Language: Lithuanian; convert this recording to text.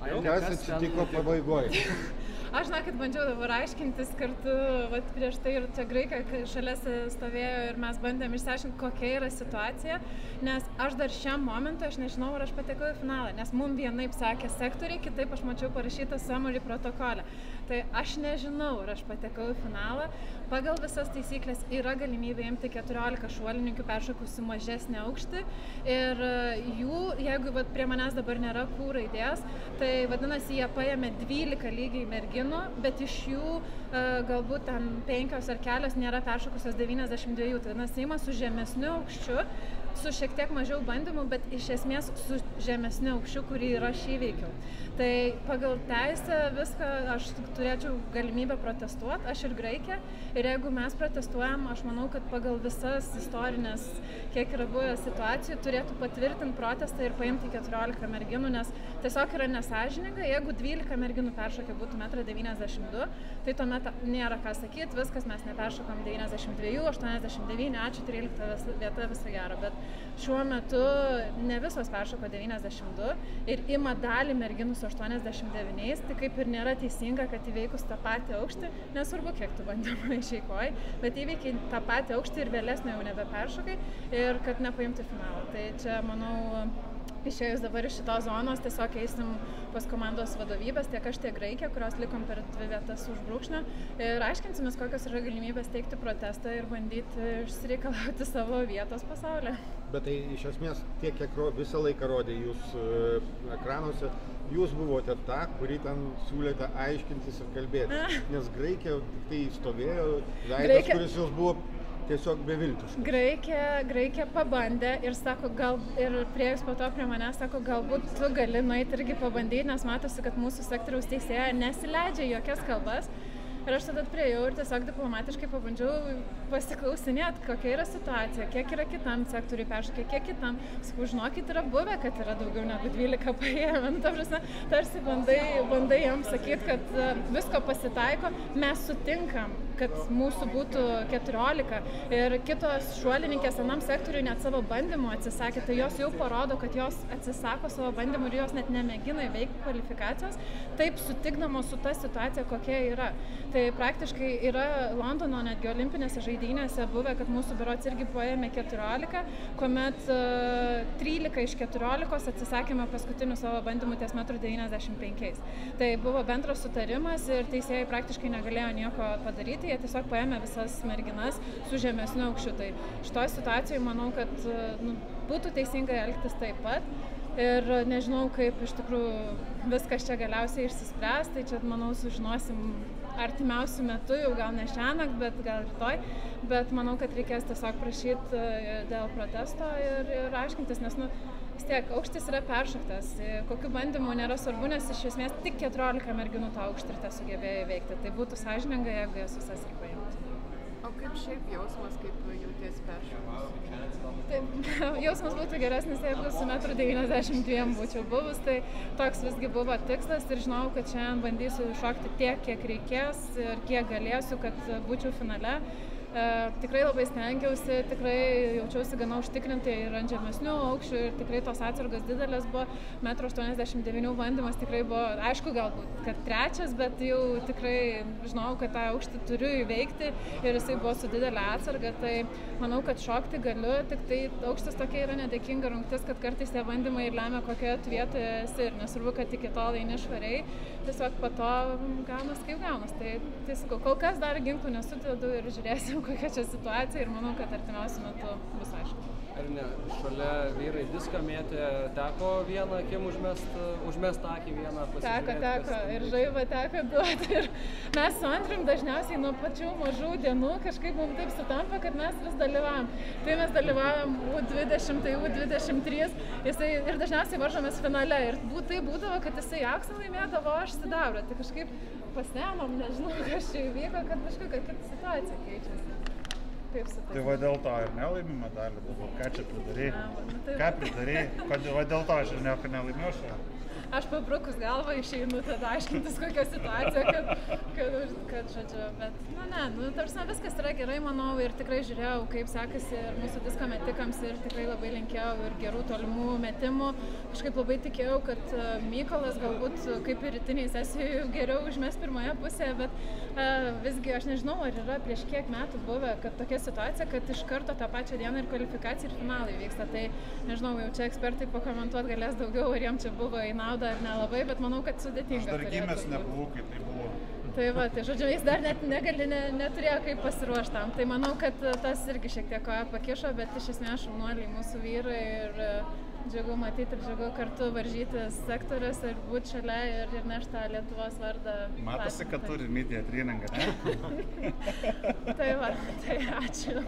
Kas atsitiko pabaigoje? Aš žinokit, bandžiau dabar aiškintis kartu, vat prieš tai ir čia Graikė šalia stovėjo ir mes bandėm išsiaiškinti, kokia yra situacija, nes aš dar šiam momentui, aš nežinau, ar aš patekau į finalą, nes mums vienaip sakė sektoriai, kitaip aš mačiau parašytą summary protokole. Tai aš nežinau, ar aš patekau į finalą. Pagal visas taisyklės yra galimybė imti 14 šuolininkių peršokusių mažesnį aukštį ir jų, jeigu prie manęs dabar nėra Q raidės, tai vadinasi, jie paėmė 12 lygiai merginų, bet iš jų galbūt ten 5 ar kelios nėra peršokusios 92, tai vadinasi, ima su žemesniu aukščiu, su šiek tiek mažiau bandymų, bet iš esmės su žemesniu aukščiu, kurį ir aš įveikiau. Tai pagal teisę viską aš turėčiau galimybę protestuoti, aš ir Graikė, ir jeigu mes protestuojam, aš manau, kad pagal visas istorinės, kiek yra buvę situacijų, turėtų patvirtinti protestą ir paimti 14 merginų, nes tiesiog yra nesąžininga, jeigu 12 merginų peršokė būtų 1,92 m, tai tuomet nėra ką sakyti, viskas mes neperšokom 92, 89, ačiū, 13 vieta, viso gero, bet šiuo metu ne visos peršoko 92 ir ima dalį merginų su 89, tai kaip ir nėra teisinga, kad įveikus tą patį aukštį, nesvarbu, kiek tu bandymų išeikoji, bet įveikiai tą patį aukštį ir vėlesnio jau nebeperšokai ir kad nepaimti finalą. Tai čia, manau, išėjus dabar iš šitos zonos, tiesiog eisim pas komandos vadovybės, tiek aš, tiek Graikė, kurios likom per 2 vietas už brūkšnio ir aiškinsimės, kokios yra galimybės teikti protestą ir bandyti išsireikalauti savo vietos pasaulyje. Bet tai iš esmės tiek, kiek visą laiką rodė jūs ekranuose, jūs buvote ta, kuri ten siūlėte aiškintis ir kalbėti, nes Graikė tai stovėjo, veidas, kuris jūs buvo tiesiog beviltiškas. Graikė pabandė ir sako, ir priėjus po to prie manęs, sako, galbūt tu gali nueiti irgi pabandyti, nes matosi, kad mūsų sektoriaus teisėja nesileidžia jokias kalbas. Ir aš tada priėjau ir tiesiog diplomatiškai pabandžiau pasiklausinėti, kokia yra situacija, kiek yra kitam sektoriui peršokę, kiek kitam. Sakau, žinokit, yra buvę, kad yra daugiau negu 12 paėmę. Ta prasme, tarsi bandai jam sakyti, kad visko pasitaiko, mes sutinkam, kad mūsų būtų 14 ir kitos šuolininkės anam sektoriui net savo bandymų atsisakė, tai jos jau parodo, kad jos atsisako savo bandymų ir jos net nemėgina įveikti kvalifikacijos, taip sutikdamos su ta situacija, kokia yra. Tai praktiškai yra Londono netgi olimpinėse žaidynėse buvę, kad mūsų berods irgi paėmė 14, kuomet 13 iš 14 atsisakėme paskutinių savo bandymų ties 1,95 m. Tai buvo bendras sutarimas ir teisėjai praktiškai negalėjo nieko padaryti, jie tiesiog paėmė visas merginas su žemesniu aukščiu. Tai šitoje situacijoje manau, kad būtų teisingai elgtis taip pat. Ir nežinau, kaip iš tikrųjų viskas čia galiausiai išsispręs, tai čia, manau, sužinosim artimiausių metų, jau gal ne šiąnakt, bet gal rytoj, bet manau, kad reikės tiesiog prašyti dėl protesto ir aiškintis, nes, vis tiek, aukštis yra peršoktas, kokių bandymų nėra svarbu, nes iš esmės tik 14 merginų tą aukštį ir tą sugebėjo įveikti, tai būtų sąžininga, jeigu jas visas ir paimtų. O kaip šiaip jausmas, kaip jautiesi peršokus? Tai jausmas būtų geresnis, jeigu su 1,92 m būčiau buvus, tai toks visgi buvo tikslas ir žinau, kad šiandien bandysiu šokti tiek, kiek reikės ir kiek galėsiu, kad būčiau finale. Tikrai labai stengiausi, tikrai jaučiausi gana užtikrintai ir ant žemesnių aukščių ir tikrai tos atsargos didelės buvo. 1,89 m bandymas tikrai buvo, aišku, galbūt, kad trečias, bet jau tikrai žinau, kad tą aukštį turiu įveikti ir jisai buvo su didelė atsarga, tai manau, kad šokti galiu, tik tai aukštis tokia yra nedėkinga rungtis, kad kartais tie bandymai lemia, kokioje tu vietoje esi ir nesvarbu, kad iki tol eini švariai, tiesiog po to gaunas kaip gaunas. Tai sakau, kol kas dar ginklų nesudedu ir žiūrėsim, kokia čia situacija ir manau, kad artimiausiu metu bus aišku. Ar ne, šalia vyrai diską mėtė, teko vieną akim užmest akį vieną pasižiūrėti? Teko ir žaibą teko duoti ir mes su Andrium dažniausiai nuo pačių mažų dienų kažkaip mums taip sutampa, kad mes vis dalyvavom. Tai mes dalyvavom U20, tai U23, jisai ir dažniausiai varžomės finale ir tai būdavo, kad jisai auksą laimėdavo, aš sidabrą. Tai kažkaip pasienom, nežinau, kas čia įvyko, kad kažkokia situacija keičiasi. Tai va dėl to ir nelaimi medalį dabar, ką čia pridarei? Ką pridarei? Va dėl to aš ir nieko nelaimiau šią? aš pabrukus galvą išeinu tada aiškintis kokią situaciją, kad žodžiu, bet, tarsi viskas yra gerai, manau, ir tikrai žiūrėjau, kaip sekasi ir mūsų disko metikams ir tikrai labai linkėjau ir gerų tolimų metimų. Kažkaip labai tikėjau, kad Mykolas galbūt kaip ir rytiniai sesijoje geriau užmes pirmoje pusėje, bet visgi aš nežinau, ar yra prieš kiek metų buvę, kad tokia situacija, kad iš karto tą pačią dieną ir kvalifikacija ir finalai vyksta. Tai nežinau, jau čia ekspertai pakomentuoti galės daugiau, ar jiems čia buvo į naudą ar nelabai, bet manau, kad sudėtinga. Aš dar gimęs nebuvau, kai tai buvo. Tai va, tai žodžiu, jis dar net neturėjo kaip pasiruošti tam. Tai manau, kad tas irgi šiek tiek koją pakišo, bet iš esmės šaunuoliai mūsų vyrai ir džiugu matyti ir džiugu kartu varžytis sektoriuose ir būti šalia ir nešti tą Lietuvos vardą. Matosi, kad turi media treningą, ne? Tai va, tai ačiū.